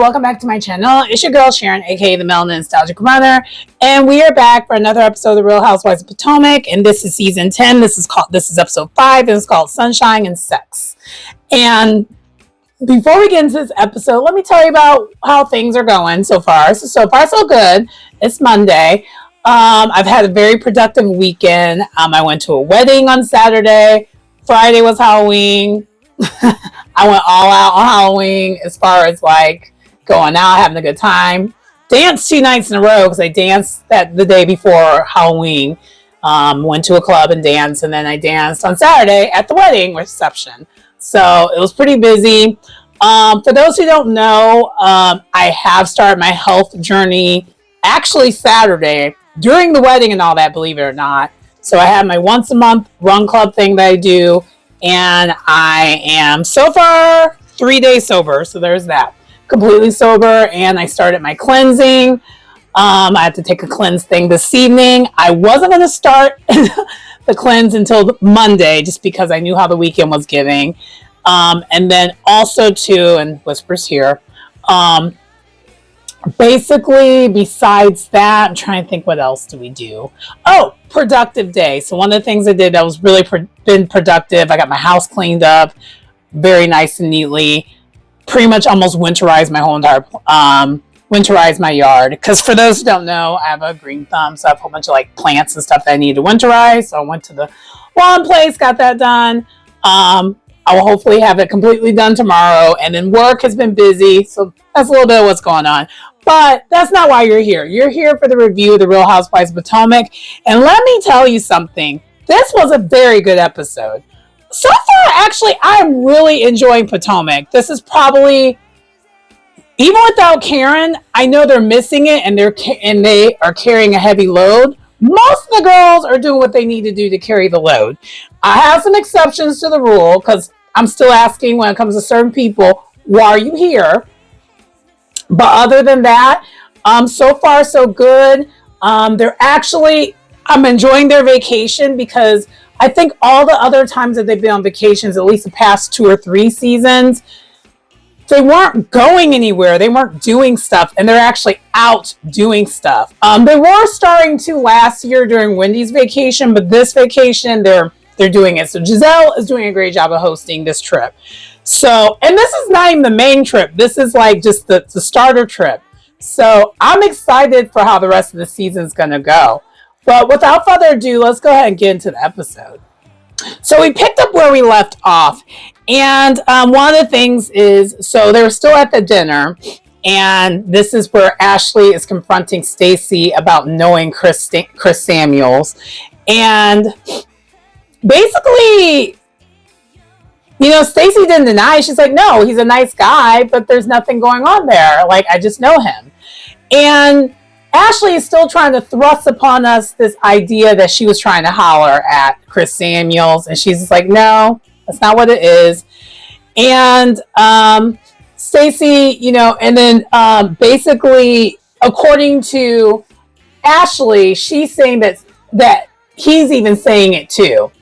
welcome back to my channel. It's your girl Sharon, aka the Melanin Nostalgic Runner, and we are back for another episode of the Real Housewives of Potomac, and this is season 10. This is episode 5, and it's called Sunshine and Sex. And before we get into this episode, let me tell you about how things are going so far. So far so good. It's Monday. I've had a very productive weekend. I went to a wedding on Saturday. Friday was Halloween. I went all out on Halloween as far as like going out, having a good time. Danced 2 nights in a row because I danced the day before Halloween. Went to a club and danced, and then I danced on Saturday at the wedding reception. So it was pretty busy. For those who don't know, I have started my health journey actually Saturday during the wedding and all that, believe it or not. So I have my once a month run club thing that I do. And I am so far 3 days sober. So there's that. Completely sober. And I started my cleansing. I have to take a cleanse thing this evening. I wasn't going to start the cleanse until Monday just because I knew how the weekend was giving. And then also too, and whispers here, basically besides that, I'm trying to think what else do we do. Oh, productive day. So one of the things I did that was really been productive, I got my house cleaned up very nice and neatly. Pretty much almost winterized my whole entire winterized my yard, because for those who don't know, I have a green thumb, so I have a whole bunch of like plants and stuff that I need to winterize. So I went to the lawn place, got that done. I will hopefully have it completely done tomorrow. And then work has been busy, so that's a little bit of what's going on. But that's not why you're here. You're here for the review of the Real Housewives of Potomac. And let me tell you something. This was a very good episode. So far, actually, I'm really enjoying Potomac. This is probably, even without Karen, I know they're missing it and they are carrying a heavy load. Most of the girls are doing what they need to do to carry the load. I have some exceptions to the rule because I'm still asking when it comes to certain people, why are you here? But other than that, so far so good. I'm enjoying their vacation because I think all the other times that they've been on vacations, at least the past 2 or 3 seasons, they weren't going anywhere. They weren't doing stuff, and they're actually out doing stuff. They were starting to last year during Wendy's vacation, but this vacation, they're doing it. So Giselle is doing a great job of hosting this trip. So, and this is not even the main trip. This is like just the starter trip. So I'm excited for how the rest of the season is going to go. But without further ado, let's go ahead and get into the episode. So we picked up where we left off. And one of the things is, so they were still at the dinner. And this is where Ashley is confronting Stacey about knowing Chris Samuels. And basically, you know, Stacey didn't deny. She's like, no, he's a nice guy, but there's nothing going on there. Like, I just know him. And Ashley is still trying to thrust upon us this idea that she was trying to holler at Chris Samuels. And she's just like, no, that's not what it is. And Stacey, you know, and then basically, according to Ashley, she's saying that he's even saying it too.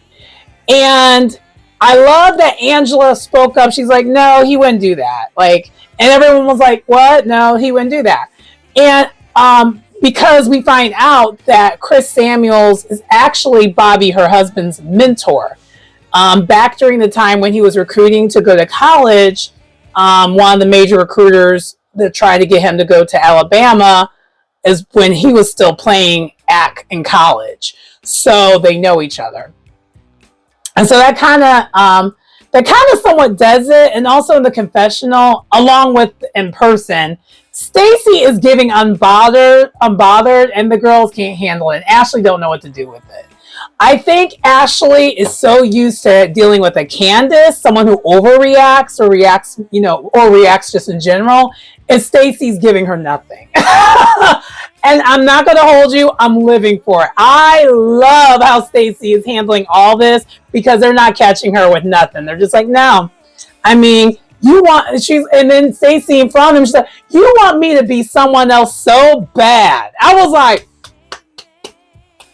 And I love that Angela spoke up. She's like, no, he wouldn't do that. Like, and everyone was like, what? No, he wouldn't do that. And because we find out that Chris Samuels is actually Bobby, her husband's mentor. Back during the time when he was recruiting to go to college, one of the major recruiters that tried to get him to go to Alabama is when he was still playing in college. So they know each other. And so that kind of somewhat does it. And also in the confessional, along with in person, Stacey is giving unbothered, and the girls can't handle it. Ashley don't know what to do with it. I think Ashley is so used to dealing with a Candace, someone who overreacts or reacts, you know, or reacts just in general, and Stacey's giving her nothing. And I'm not going to hold you. I'm living for it. I love how Stacey is handling all this because they're not catching her with nothing. They're just like, no. I mean, and then Stacey in front of him, she's like, you want me to be someone else so bad. I was like,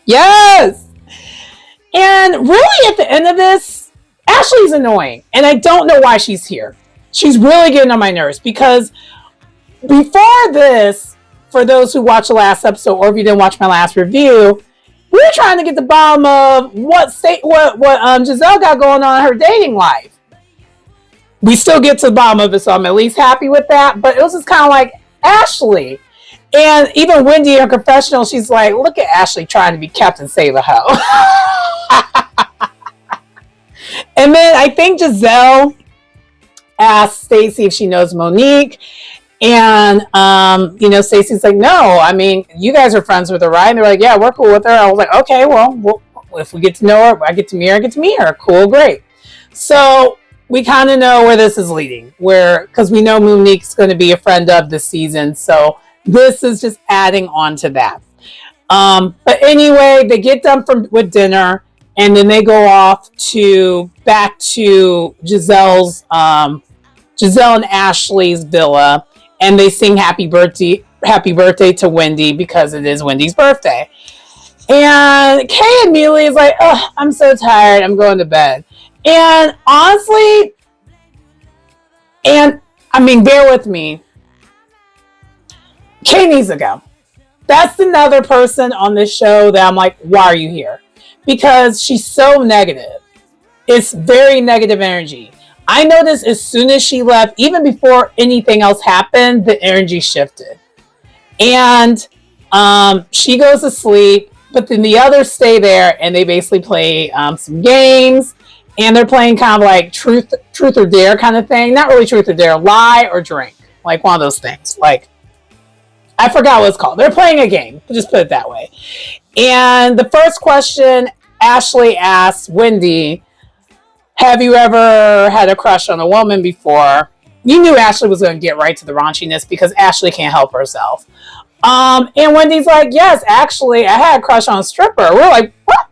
yes. And really at the end of this, Ashley's annoying. And I don't know why she's here. She's really getting on my nerves because before this, for those who watched the last episode, or if you didn't watch my last review, we were trying to get the bottom of what Giselle got going on in her dating life. We still get to the bottom of it, so I'm at least happy with that. But it was just kind of like Ashley. And even Wendy in her confessional, she's like, look at Ashley trying to be Captain Save-A-Ho. And then I think Giselle asked Stacey if she knows Monique. And, Stacey's like, no, I mean, you guys are friends with her, right? And they're like, yeah, we're cool with her. I was like, okay, well, if we get to know her, I get to meet her. Cool, great. So we kind of know where this is leading, because we know Monique's going to be a friend of this season. So this is just adding on to that. But anyway, they get done with dinner, and then they go off back to Giselle and Ashley's villa, and they sing happy birthday to Wendy because it is Wendy's birthday. And Kay immediately is like, oh, I'm so tired, I'm going to bed. And honestly, bear with me, Kay needs to go. That's another person on this show that I'm like, why are you here? Because she's so negative. It's very negative energy. I noticed as soon as she left, even before anything else happened, the energy shifted. And she goes to sleep, but then the others stay there and they basically play some games. And they're playing kind of like truth or dare kind of thing. Not really truth or dare, lie or drink. Like one of those things. Like, I forgot what it's called. They're playing a game. Just put it that way. And the first question Ashley asks Wendy, have you ever had a crush on a woman before? You knew Ashley was going to get right to the raunchiness because Ashley can't help herself. And Wendy's like, yes, actually, I had a crush on a stripper. We're like, what?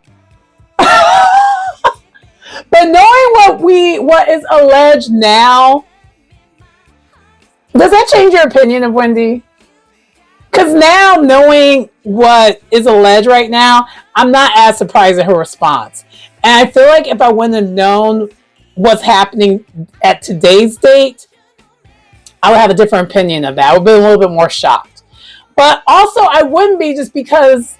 But knowing what is alleged now, does that change your opinion of Wendy? Because now, knowing what is alleged right now, I'm not as surprised at her response. And I feel like if I wouldn't have known what's happening at today's date, I would have a different opinion of that. I would be a little bit more shocked. But also, I wouldn't be, just because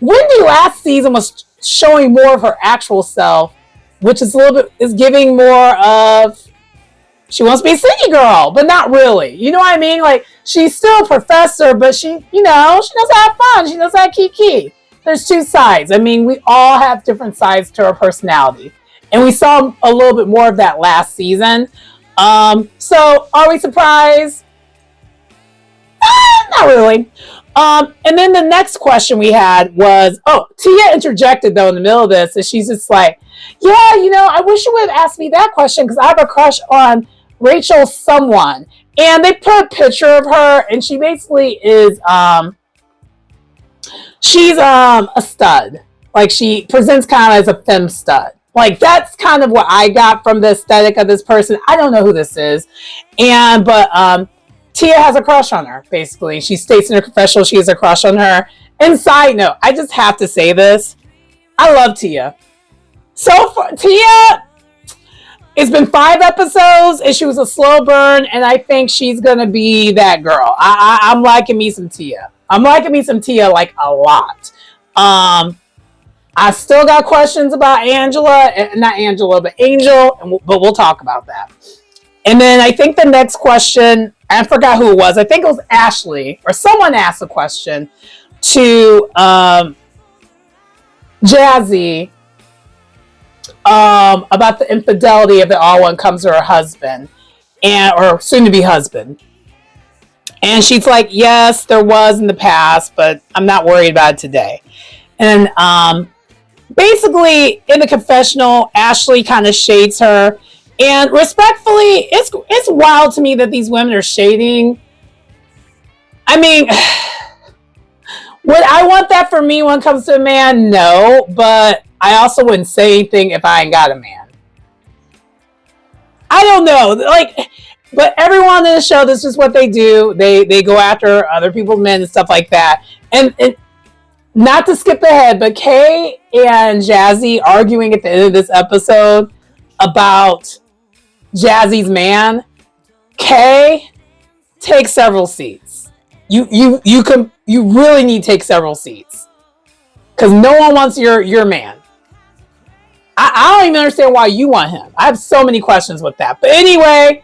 Wendy last season was showing more of her actual self, which is is giving more of, she wants to be a city girl, but not really. You know what I mean? Like, she's still a professor, but she knows how to have fun. She knows how to kiki. There's two sides. I mean, we all have different sides to our personality. And we saw a little bit more of that last season. So, are we surprised? Not really. And then the next question we had was, Tia interjected, though, in the middle of this. And she's just like, yeah, I wish you would have asked me that question because I have a crush on Rachel someone. And they put a picture of her, and she basically is, she's a stud. Like, she presents kind of as a femme stud. Like, that's kind of what I got from the aesthetic of this person. I don't know who this is. But Tia has a crush on her, basically. She states in her confessional she has a crush on her. And side note, I just have to say this. I love Tia. So far, Tia, it's been 5 episodes, and she was a slow burn, and I think she's going to be that girl. I'm liking me some Tia. I'm liking me some Tia, like, a lot. I still got questions about Angela, not Angela, but Angel, but we'll talk about that. And then I think the next question, I forgot who it was. I think it was Ashley, or someone asked a question to Jazzy about the infidelity if it all one comes to her husband, or soon-to-be husband. And she's like, yes, there was in the past, but I'm not worried about it today. And basically, in the confessional, Ashley kind of shades her. And respectfully, it's wild to me that these women are shading. I mean, would I want that for me when it comes to a man? No, but I also wouldn't say anything if I ain't got a man. I don't know. Like, but everyone in the show, this is what they do. They go after other people's men and stuff like that. And not to skip ahead, but Kay and Jazzy arguing at the end of this episode about Jazzy's man. Kay, take several seats. You really need to take several seats. Because no one wants your man. I don't even understand why you want him. I have so many questions with that. But anyway,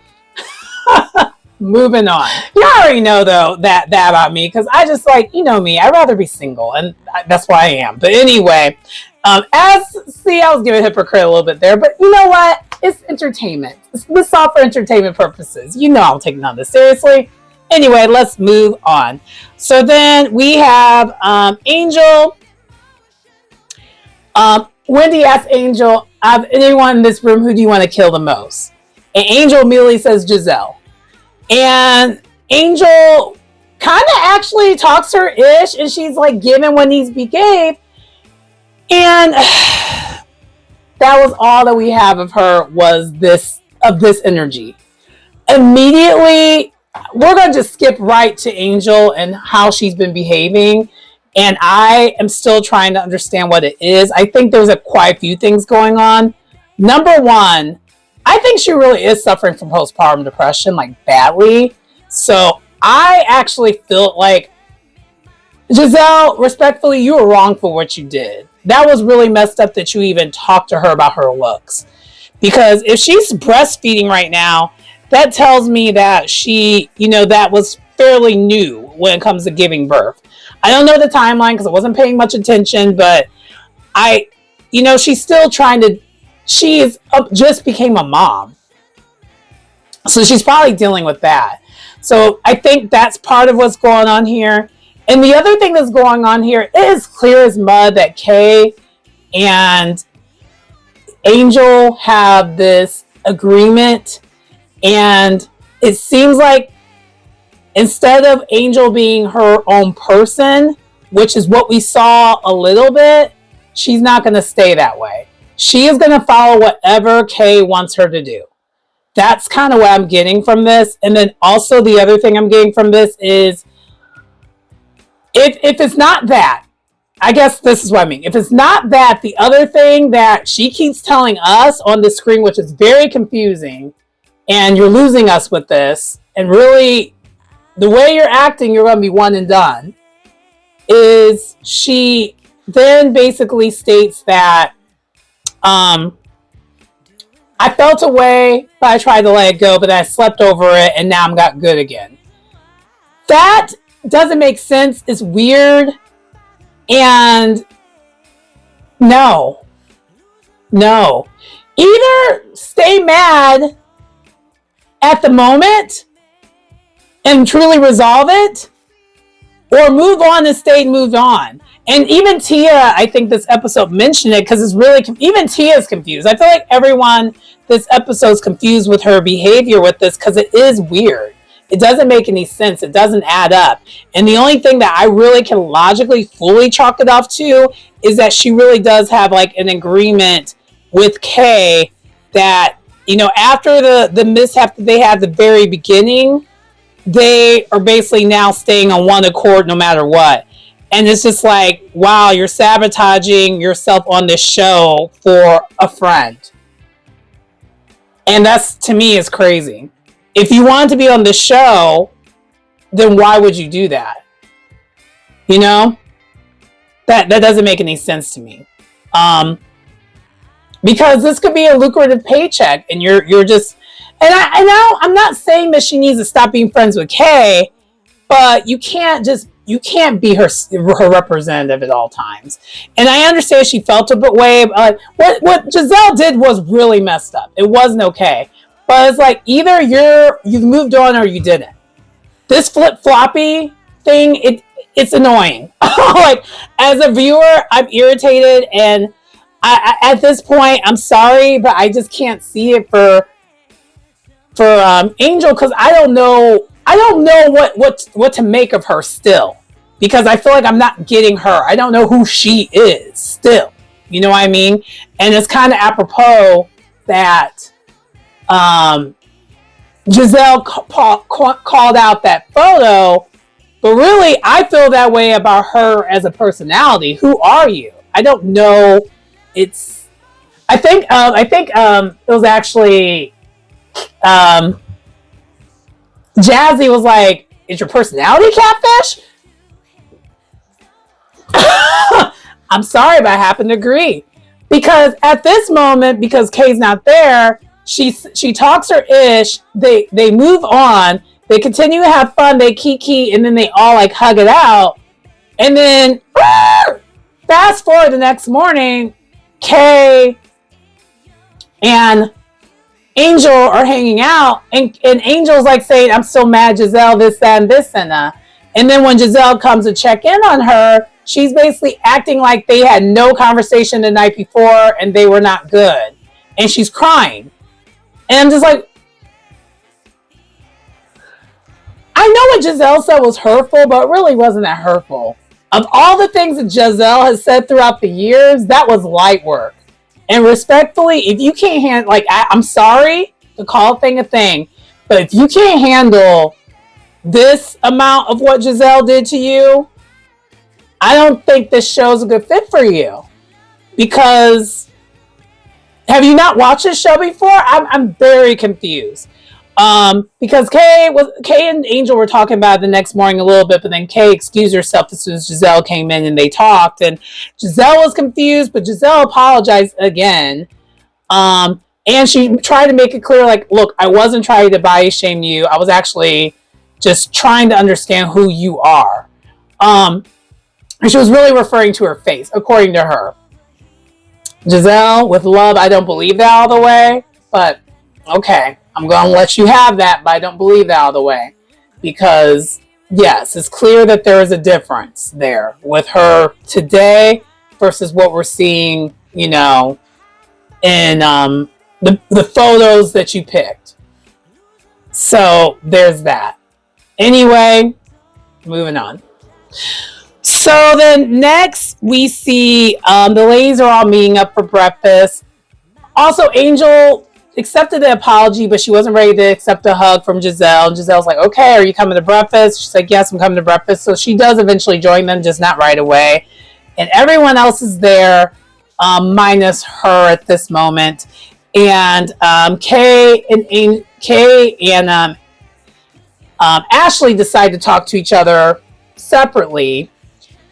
moving on. You already know though that about me, because I just like, you know me, I'd rather be single, and that's why I am. But anyway, I was giving hypocrite a little bit there, but you know what? It's entertainment. It's all for entertainment purposes. You know I'll take none of this seriously. Anyway, let's move on. So then we have Angel. Wendy asks Angel, of anyone in this room, who do you want to kill the most? And Angel immediately says Giselle. And Angel kind of actually talks her ish, and she's like giving what needs to be gave. And that was all that we have of her, was this energy. Immediately, we're going to just skip right to Angel and how she's been behaving. And I am still trying to understand what it is. I think there's quite a few things going on. Number one, I think she really is suffering from postpartum depression, like badly. So I actually feel like, Giselle, respectfully, you were wrong for what you did. That was really messed up that you even talked to her about her looks. Because if she's breastfeeding right now, that tells me that she, that was fairly new when it comes to giving birth. I don't know the timeline because I wasn't paying much attention, but she's still just became a mom. So she's probably dealing with that. So I think that's part of what's going on here. And the other thing that's going on here, it is clear as mud that Kay and Angel have this agreement. And it seems like instead of Angel being her own person, which is what we saw a little bit, she's not going to stay that way. She is going to follow whatever Kay wants her to do. That's kind of what I'm getting from this. And then also the other thing I'm getting from this is, if it's not that, I guess this is what I mean. If it's not that, the other thing that she keeps telling us on the screen, which is very confusing, and you're losing us with this, and really, the way you're acting, you're going to be one and done, is she then basically states that I felt away, but I tried to let it go, but I slept over it, and now I'm got good again. That doesn't make sense. It's weird. And no. Either stay mad at the moment and truly resolve it, or move on and stay moved on. And even Tia, I think this episode mentioned it, because it's really, even Tia's confused. I feel like everyone this episode's confused with her behavior with this, because it is weird. It doesn't make any sense. It doesn't add up. And the only thing that I really can logically fully chalk it off to is that she really does have like an agreement with Kay that, after the mishap that they had at the very beginning, they are basically now staying on one accord no matter what. And it's just like, wow, you're sabotaging yourself on this show for a friend. And that's, to me, is crazy. If you wanted to be on the show, then why would you do that? That doesn't make any sense to me. Because this could be a lucrative paycheck, and you're just, and I'm not saying that she needs to stop being friends with Kay, but you can't be her representative at all times. And I understand she felt a bit way. What Giselle did was really messed up. It wasn't okay. But it's like, either you've moved on or you didn't. This flip-floppy thing, it's annoying. Like, as a viewer, I'm irritated, and at this point, I'm sorry, but I just can't see it for Angel, because I don't know what to make of her still, because I feel like I'm not getting her. I don't know who she is still. You know what I mean? And it's kind of apropos that Giselle called out that photo, but really I feel that way about her as a personality. Who are you? I don't know. I think it was actually Jazzy was like, is your personality catfish? I'm sorry, but I happen to agree. Because at this moment, because Kay's not there, she talks her ish, they move on, they continue to have fun, they kiki, and then they all like hug it out. And then fast forward the next morning, Kay and Angel are hanging out, and Angel's like saying, I'm still mad, Giselle, this, that, and this, and that. And then when Giselle comes to check in on her, she's basically acting like they had no conversation the night before and they were not good. And she's crying. And I'm just like, I know what Giselle said was hurtful, but it really wasn't that hurtful. Of all the things that Giselle has said throughout the years, that was light work. And respectfully, if you can't handle, like, I'm sorry to call a thing, but if you can't handle this amount of what Giselle did to you, I don't think this show's a good fit for you. Because have you not watched this show before? I'm very confused. Because Kay and Angel were talking about it the next morning a little bit, but then Kay excused herself as soon as Giselle came in and they talked, and Giselle was confused, but Giselle apologized again. And she tried to make it clear, like, look, I wasn't trying to body shame you. I was actually just trying to understand who you are. And she was really referring to her face, according to her. Giselle, with love, I don't believe that all the way, but okay. I'm going to let you have that, but I don't believe that all the way. Because, yes, it's clear that there is a difference there with her today versus what we're seeing, you know, in the photos that you picked. So, there's that. Anyway, moving on. So, then next we see the ladies are all meeting up for breakfast. Also, Angel accepted the apology, but she wasn't ready to accept a hug from Giselle. And Giselle's like, okay, are you coming to breakfast? She's like, yes, I'm coming to breakfast. So she does eventually join them, just not right away. And everyone else is there, minus her at this moment. And Kay and Ashley decide to talk to each other separately,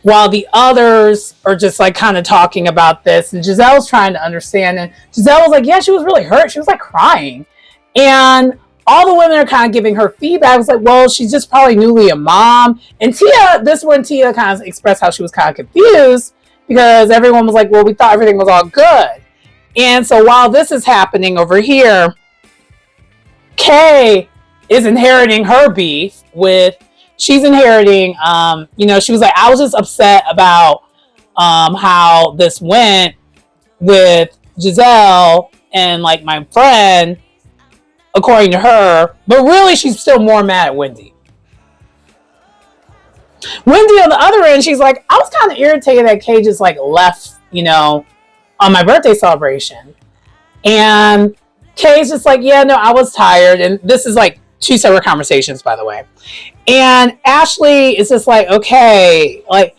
while the others are just like kind of talking about this. And Giselle's trying to understand. And Giselle was like, yeah, she was really hurt. She was like crying. And all the women are kind of giving her feedback. It was like, well, she's just probably newly a mom. And Tia kind of expressed how she was kind of confused because everyone was like, well, we thought everything was all good. And so while this is happening over here, Kay is inheriting her beef with, she's inheriting, she was like, I was just upset about how this went with Giselle and like my friend, according to her, but really she's still more mad at Wendy. Wendy on the other end, she's like, I was kind of irritated that Kay just like left, on my birthday celebration. And Kay's just like, yeah, no, I was tired. And this is like 2 separate conversations, by the way. And Ashley is just like, okay, like,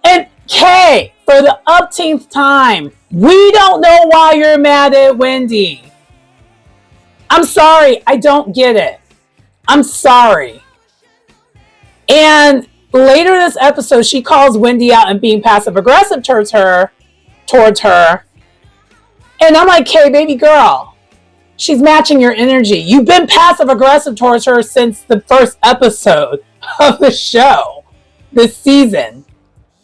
and Kay, for the upteenth time, we don't know why you're mad at Wendy. I'm sorry, I don't get it. I'm sorry. And later in this episode, she calls Wendy out and being passive aggressive towards her. And I'm like, Kay, baby girl, she's matching your energy. You've been passive aggressive towards her since the first episode of the show this season.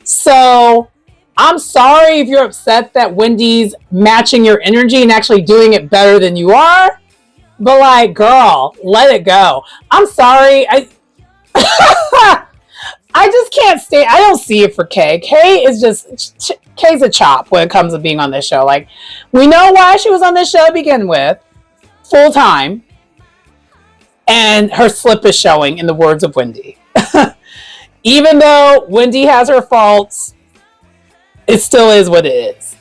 So I'm sorry if you're upset that Wendy's matching your energy and actually doing it better than you are. But like, girl, let it go. I'm sorry. I just can't stay. I don't see it for Kay. Kay's a chop when it comes to being on this show. Like, we know why she was on this show to begin with, full time, and her slip is showing, in the words of Wendy. Even though Wendy has her faults, it still is what it is.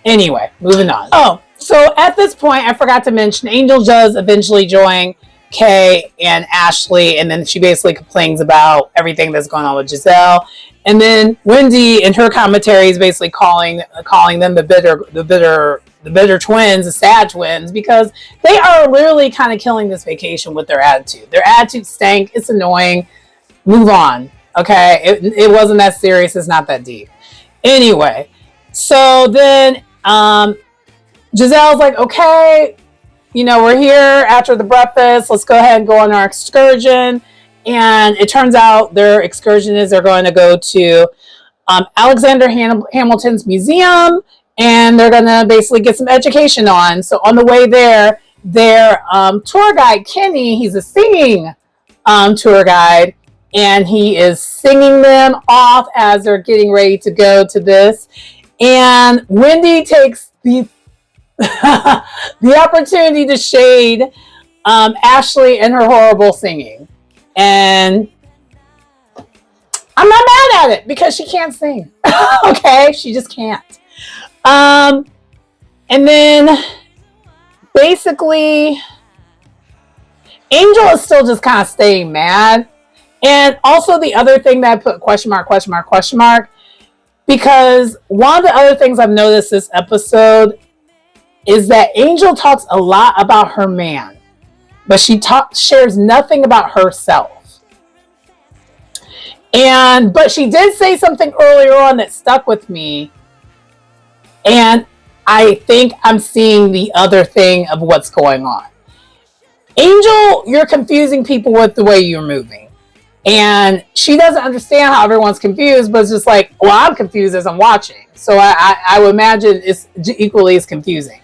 Anyway, moving on. Oh, so at this point, I forgot to mention, Angel does eventually join Kay and Ashley, and then she basically complains about everything that's going on with Giselle. And then Wendy, in her commentary, is basically calling them the bitter the bitter twins, the sad twins, because they are literally kind of killing this vacation with their attitude. Their attitude stank. It's annoying. Move on. Okay. It wasn't that serious. It's not that deep. Anyway, so then Giselle's like, okay, we're here after the breakfast. Let's go ahead and go on our excursion. And it turns out their excursion is they're going to go to Alexander Hamilton's museum, and they're going to basically get some education on. So on the way there, their tour guide, Kenny, he's a singing tour guide, and he is singing them off as they're getting ready to go to this. And Wendy takes the opportunity to shade Ashley and her horrible singing. And I'm not mad at it because she can't sing. Okay, she just can't. And then basically Angel is still just kind of staying mad. And also the other thing that I put question mark, because one of the other things I've noticed this episode is that Angel talks a lot about her man, but she shares nothing about herself. But she did say something earlier on that stuck with me, and I think I'm seeing the other thing of what's going on. Angel, you're confusing people with the way you're moving. And she doesn't understand how everyone's confused, but it's just like, well, I'm confused as I'm watching. So I would imagine it's equally as confusing.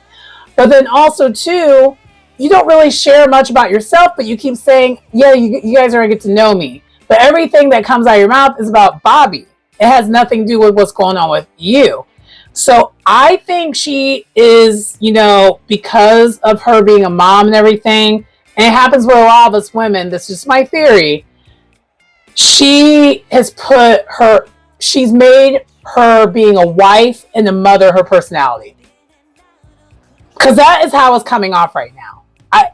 But then also, too, you don't really share much about yourself, but you keep saying, yeah, you guys are going to get to know me. But everything that comes out of your mouth is about Bobby. It has nothing to do with what's going on with you. So I think she is, because of her being a mom and everything, and it happens with a lot of us women, this is my theory, she's made her being a wife and a mother her personality. Because that is how it's coming off right now.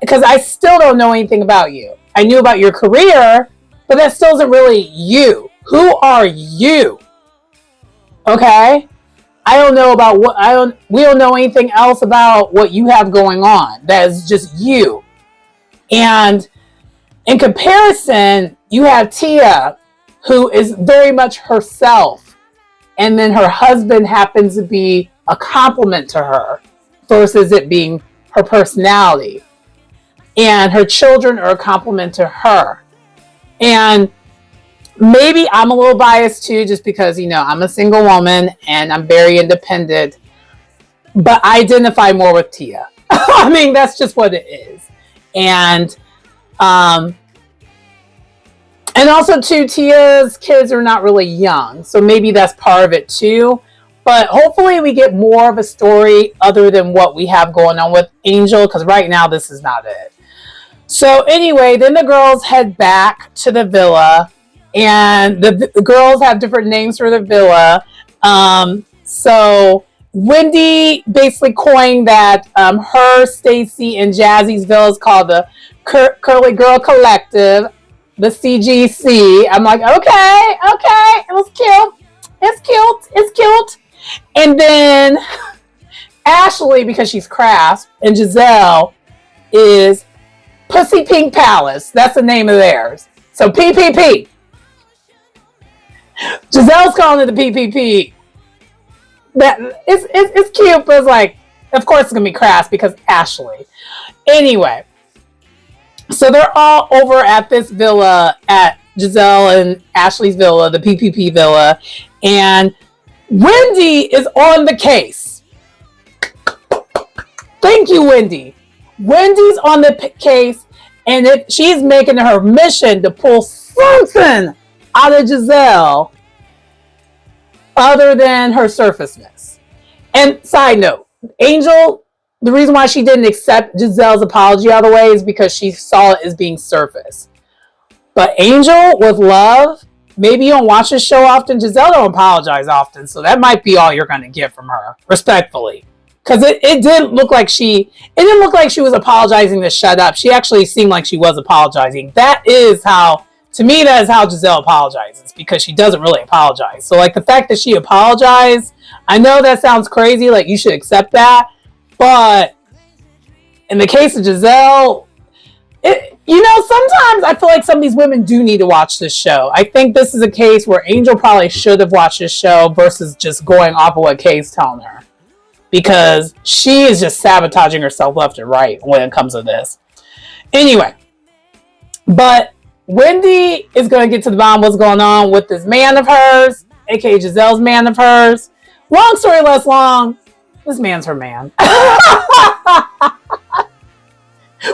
Because I still don't know anything about you. I knew about your career, but that still isn't really you. Who are you? Okay? We don't know anything else about what you have going on. That is just you. And in comparison, you have Tia, who is very much herself. And then her husband happens to be a compliment to her versus it being her personality. And her children are a compliment to her. And maybe I'm a little biased too, just because, I'm a single woman and I'm very independent. But I identify more with Tia. I mean, that's just what it is. And also too, Tia's kids are not really young. So maybe that's part of it too. But hopefully we get more of a story other than what we have going on with Angel, because right now this is not it. So anyway, then the girls head back to the villa, and the girls have different names for the villa. So Wendy basically coined that her, Stacy, and Jazzy's villa is called the Curly Girl Collective, the CGC. I'm like, okay, it was cute. It's cute. And then Ashley, because she's crass, and Giselle is Pussy Pink Palace. That's the name of theirs. So PPP. Giselle's calling it the PPP. That it's cute, but it's like, of course it's gonna be crass because Ashley. Anyway, so they're all over at this villa, at Giselle and Ashley's villa, the PPP villa, and Wendy is on the case. Thank you, Wendy. Wendy's on the case, and she's making her mission to pull something out of Giselle other than her surfaceness. And side note, Angel, the reason why she didn't accept Giselle's apology out of the way is because she saw it as being surface. But Angel, with love, maybe you don't watch this show often. Giselle don't apologize often, so that might be all you're going to get from her, respectfully. Because it didn't look like she was apologizing to shut up. She actually seemed like she was apologizing. That is how Giselle apologizes, because she doesn't really apologize. So like the fact that she apologized, I know that sounds crazy, like you should accept that, But in the case of Giselle, sometimes I feel like some of these women do need to watch this show. I think this is a case where Angel probably should have watched this show versus just going off of what Kay's telling her. Because she is just sabotaging herself left and right when it comes to this. Anyway, but Wendy is going to get to the bottom of what's going on with this man of hers, aka Giselle's man of hers. Long story less long, this man's her man.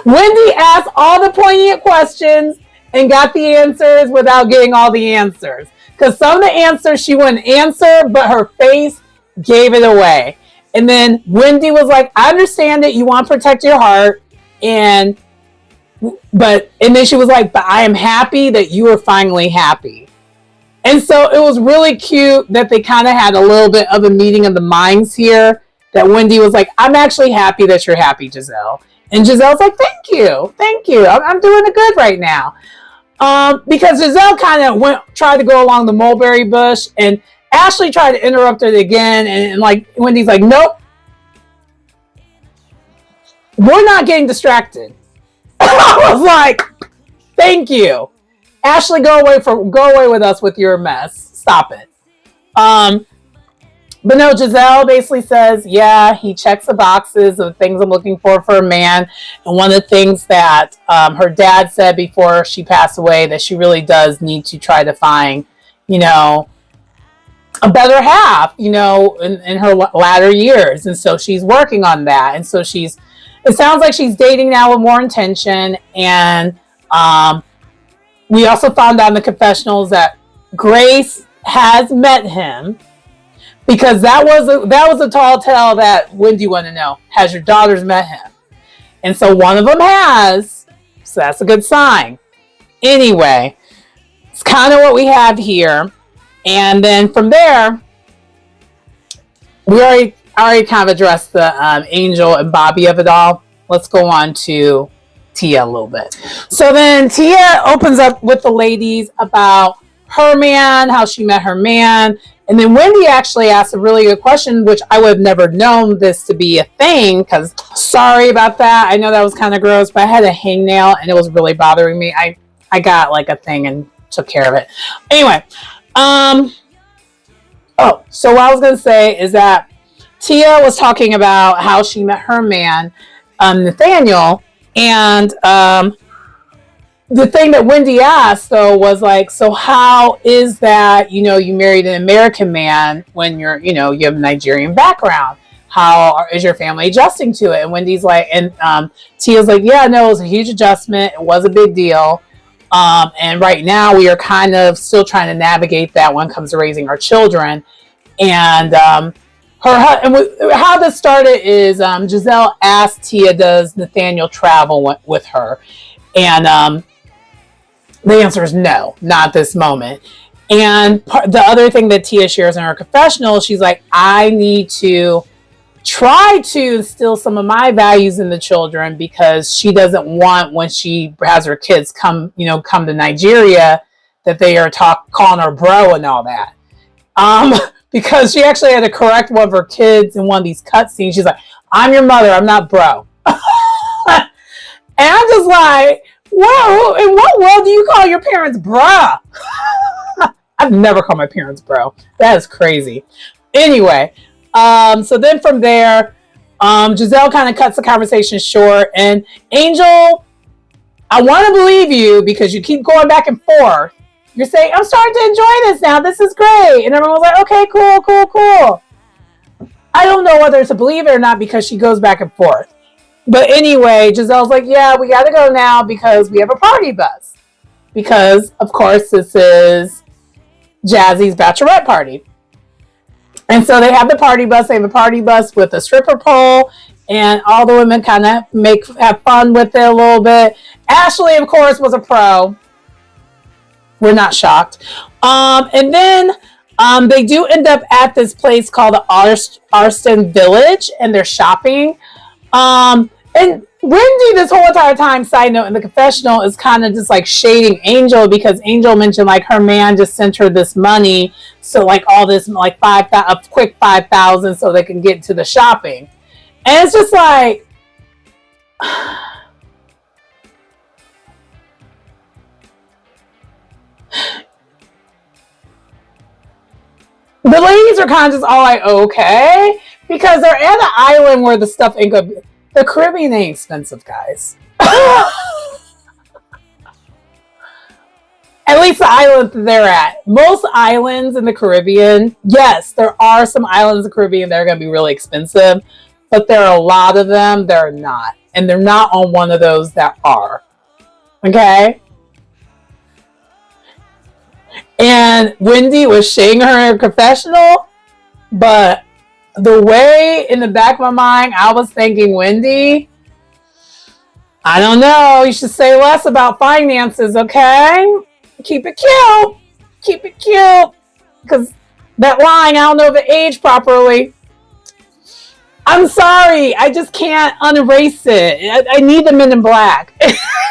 Wendy asked all the poignant questions and got the answers without getting all the answers. Because some of the answers she wouldn't answer, but her face gave it away. And then Wendy was like, I understand that you want to protect your heart. And then she was like, but I am happy that you are finally happy. And so it was really cute that they kind of had a little bit of a meeting of the minds here. That Wendy was like, I'm actually happy that you're happy, Giselle. And Giselle's like, thank you. I'm doing it good right now. Because Giselle kind of tried to go along the mulberry bush, and Ashley tried to interrupt her again. And like Wendy's like, nope. We're not getting distracted. I was like, thank you. Ashley, go away with us with your mess. Stop it. But no, Giselle basically says, yeah, he checks the boxes of things I'm looking for a man. And one of the things that her dad said before she passed away, that she really does need to try to find, a better half, in her latter years. And so she's working on that. And so it sounds like she's dating now with more intention. And we also found out in the confessionals that Grace has met him. Because that was a tall tale that Wendy wanted to know. Has your daughters met him? And so one of them has. So that's a good sign. Anyway, it's kind of what we have here. And then from there, we already kind of addressed the Angel and Bobby of it all. Let's go on to Tia a little bit. So then Tia opens up with the ladies about her man, how she met her man. And then Wendy actually asked a really good question, which I would have never known this to be a thing, because sorry about that. I know that was kind of gross, but I had a hangnail and it was really bothering me. I got like a thing and took care of it. Anyway, so what I was going to say is that Tia was talking about how she met her man, Nathaniel, and the thing that Wendy asked, though, was like, so how is that, you married an American man when you have a Nigerian background? How is your family adjusting to it? And Wendy's like, and Tia's like, yeah, no, it was a huge adjustment. It was a big deal. And right now we are kind of still trying to navigate that when it comes to raising our children. And how this started is Giselle asked Tia, does Nathaniel travel with her? And the answer is no, not at this moment. And the other thing that Tia shares in her confessional, she's like, I need to try to instill some of my values in the children, because she doesn't want, when she has her kids come to Nigeria, that they are calling her bro and all that. Because she actually had to correct one of her kids in one of these cutscenes. She's like, I'm your mother, I'm not bro. And I'm just like, whoa, in what world do you call your parents bruh? I've never called my parents bro. That is crazy. Anyway, so then from there, Giselle kind of cuts the conversation short. And Angel, I want to believe you because you keep going back and forth. You're saying, I'm starting to enjoy this now. This is great. And everyone was like, okay, cool. I don't know whether to believe it or not because she goes back and forth. But anyway, Giselle's like, yeah, we got to go now because we have a party bus. Because, of course, this is Jazzy's bachelorette party. And so they have the party bus. They have a party bus with a stripper pole. And all the women kind of have fun with it a little bit. Ashley, of course, was a pro. We're not shocked. And then they do end up at this place called the Arston Village. And they're shopping. And Wendy, this whole entire time, side note, in the confessional, is kind of just like shading Angel, because Angel mentioned like her man just sent her this money, so like all this like a quick $5,000 so they can get to the shopping. And it's just like, the ladies are kind of just all like, okay, because they're at an island where the stuff ain't good. The Caribbean ain't expensive, guys. At least the island they're at. Most islands in the Caribbean, yes, there are some islands in the Caribbean that are going to be really expensive, but there are a lot of them that are not. And they're not on one of those that are. Okay? And Wendy was shading her in a confessional, but the way in the back of my mind I was thinking, Wendy, I don't know, you should say less about finances, okay? Keep it cute. Keep it cute. Because that line, I don't know if it aged properly. I'm sorry. I just can't unerase it. I need the Men in Black.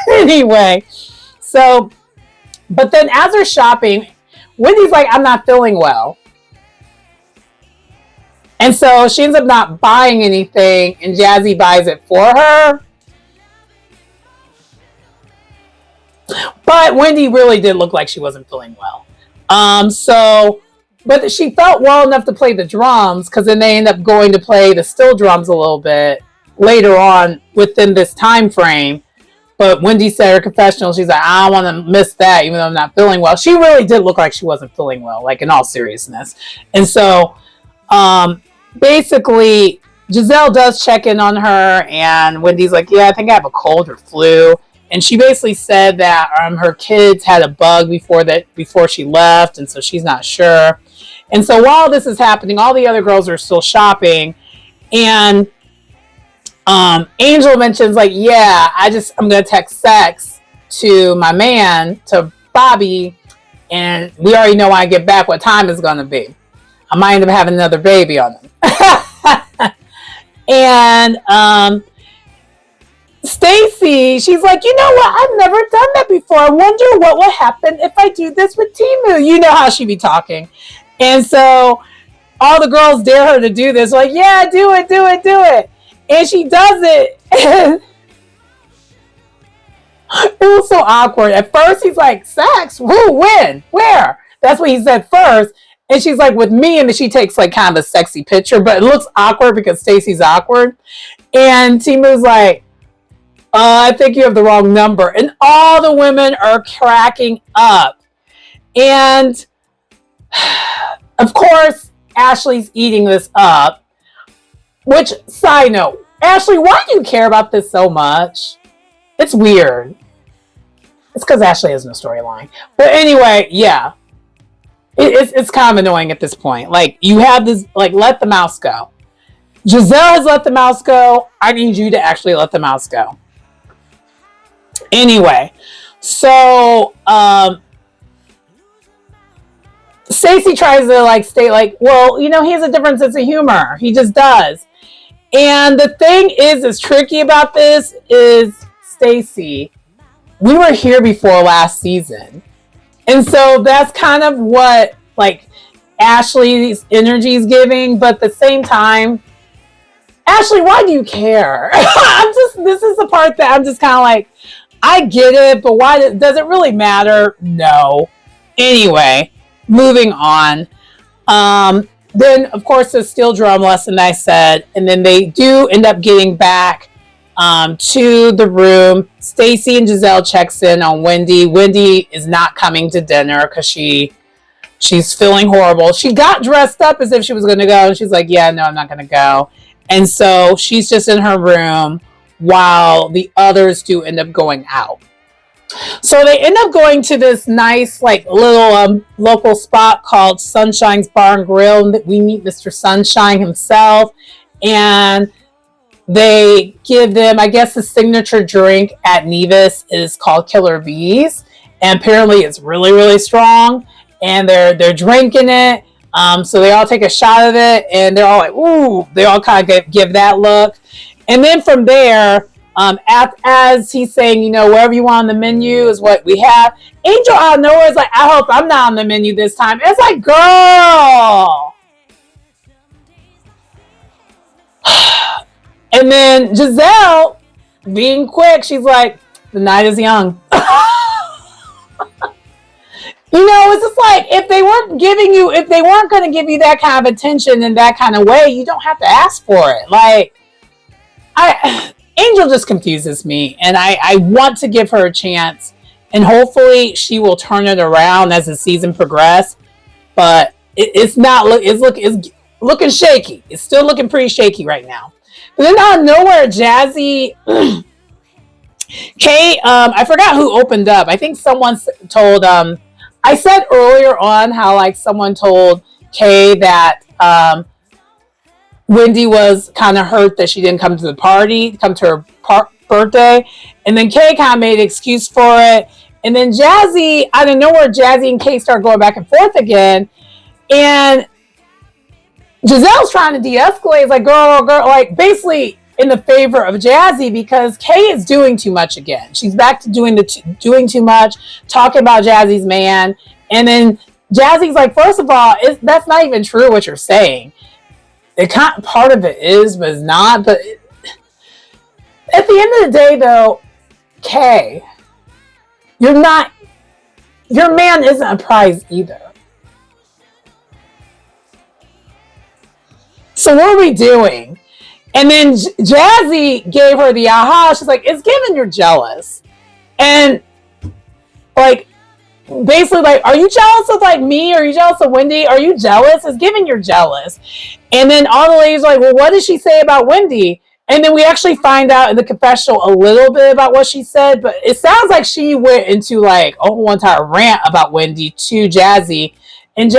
Anyway. So, but then as they're shopping, Wendy's like, I'm not feeling well. And so she ends up not buying anything, and Jazzy buys it for her. But Wendy really did look like she wasn't feeling well. But she felt well enough to play the drums, because then they end up going to play the steel drums a little bit later on within this time frame. But Wendy said her confessional, she's like, I don't want to miss that, even though I'm not feeling well. She really did look like she wasn't feeling well, like in all seriousness. And so basically, Giselle does check in on her, and Wendy's like, yeah, I think I have a cold or flu. And she basically said that her kids had a bug before she left, and so she's not sure. And so while this is happening, all the other girls are still shopping, and Angel mentions like, yeah, I'm gonna text Sexts to my man, to Bobby, and we already know when I get back what time it's gonna be. I might end up having another baby on them. And Stacy, she's like, you know what? I've never done that before. I wonder what will happen if I do this with Timu. You know how she be talking. And so all the girls dare her to do this. Like, yeah, do it, do it, do it. And she does it. And it was so awkward. At first, he's like, Sex? Who? When? Where? That's what he said first. And she's like, with me. And then she takes like kind of a sexy picture. But it looks awkward because Stacy's awkward. And Timu's like, I think you have the wrong number. And all the women are cracking up. And of course, Ashley's eating this up. Which, side note, Ashley, why do you care about this so much? It's weird. It's because Ashley has no storyline. But anyway, yeah. It's kind of annoying at this point. Like, you have this, like, let the mouse go. Giselle has let the mouse go. I need you to actually let the mouse go. Anyway, so Stacey tries to like state like, well, you know, he has a different sense of humor. He just does. And the thing is tricky about this is, Stacey, we were here before last season. And so that's kind of what like Ashley's energy is giving, but at the same time, Ashley, why do you care? This is the part that I'm just kind of like, I get it, but why does it really matter? No. Anyway, moving on. Then, of course, the steel drum lesson I said, and then they do end up getting back to the room. Stacy and Giselle checks in on Wendy. Wendy is not coming to dinner because she's feeling horrible. She got dressed up as if she was going to go, and she's like, yeah, no, I'm not going to go. And so she's just in her room while the others do end up going out. So they end up going to this nice, like, little local spot called Sunshine's Bar and Grill. We meet Mr. Sunshine himself, and they give them, I guess, the signature drink at Nevis is called Killer Bees, and apparently it's really, really strong. And they're drinking it. So they all take a shot of it, and they're all like, ooh. They all kind of give that look. And then from there, as he's saying, you know, whatever you want on the menu is what we have. Angel out of nowhere is like, I hope I'm not on the menu this time. It's like, girl. And then Giselle, being quick, she's like, the night is young. You know, it's just like, if they weren't going to give you that kind of attention in that kind of way, you don't have to ask for it. Like, Angel just confuses me, and I want to give her a chance, and hopefully she will turn it around as the season progresses. But it's looking shaky. It's still looking pretty shaky right now. But then out of nowhere, Jazzy, Kay, I forgot who opened up. I think someone told, I said earlier on how like someone told Kay that Wendy was kind of hurt that she didn't come to her birthday. And then Kay kind of made an excuse for it. And then Jazzy, I don't know where Jazzy and Kay start going back and forth again. And Giselle's trying to de-escalate. It's like, girl, like basically in the favor of Jazzy, because Kay is doing too much again. She's back to doing too much, talking about Jazzy's man. And then Jazzy's like, first of all, that's not even true what you're saying. Part of it is, but it's not. But at the end of the day, though, Kay, your man isn't a prize either. So what are we doing? And then Jazzy gave her the aha. She's like, it's given you're jealous. And like, basically like, are you jealous of like me? Are you jealous of Wendy? Are you jealous? It's given you're jealous. And then all the ladies are like, well, what did she say about Wendy? And then we actually find out in the confessional a little bit about what she said, but it sounds like she went into like a whole entire rant about Wendy to Jazzy. And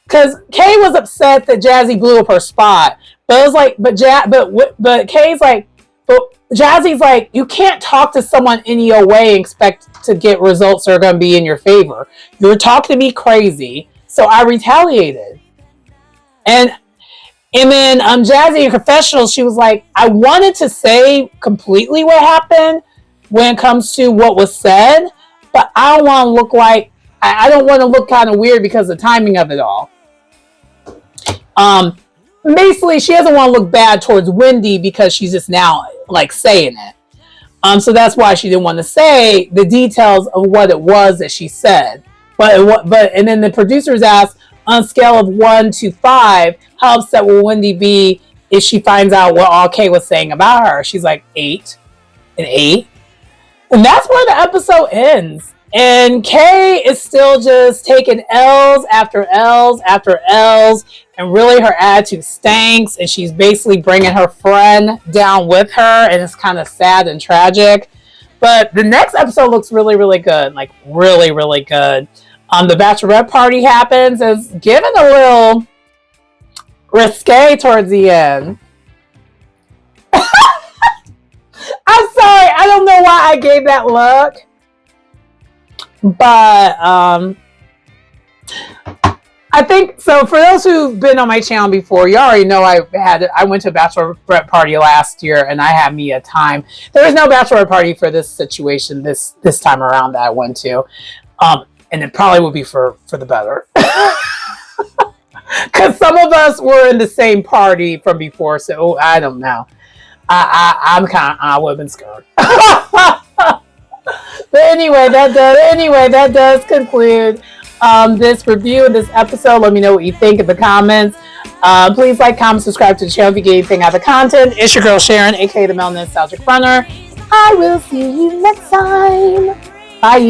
because Kay was upset that Jazzy blew up her spot. But it was like, but Kay's like, but Jazzy's like, you can't talk to someone any old way and expect to get results that are going to be in your favor. You were talking to me crazy, so I retaliated. And then Jazzy in confessional, she was like, I wanted to say completely what happened when it comes to what was said, but I don't want to look like, I don't want to look kind of weird because of the timing of it all. Basically, she doesn't want to look bad towards Wendy because she's just now like saying it. So that's why she didn't want to say the details of what it was that she said. And then the producers asked, on a scale of 1 to 5, how upset will Wendy be if she finds out what all Kay was saying about her? She's like 8, an 8, and that's where the episode ends. And Kay is still just taking L's after L's after L's, and really her attitude stinks, and she's basically bringing her friend down with her, and it's kind of sad and tragic. But the next episode looks really, really good, like really, really good. The bachelorette party happens. It's given a little risque towards the end. I'm sorry, I don't know why I gave that look. But I think so. For those who've been on my channel before, you already know I went to a bachelorette party last year, and I had me a time. There was no bachelorette party for this situation this time around that I went to, and it probably would be for the better, because some of us were in the same party from before. So I don't know. I would have been scared. But anyway, that does conclude this review of this episode. Let me know what you think in the comments. Please like, comment, subscribe to the channel if you get anything out of the content. It's your girl Sharon, aka the Melanin Nostalgic Runner. I will see you next time. Bye.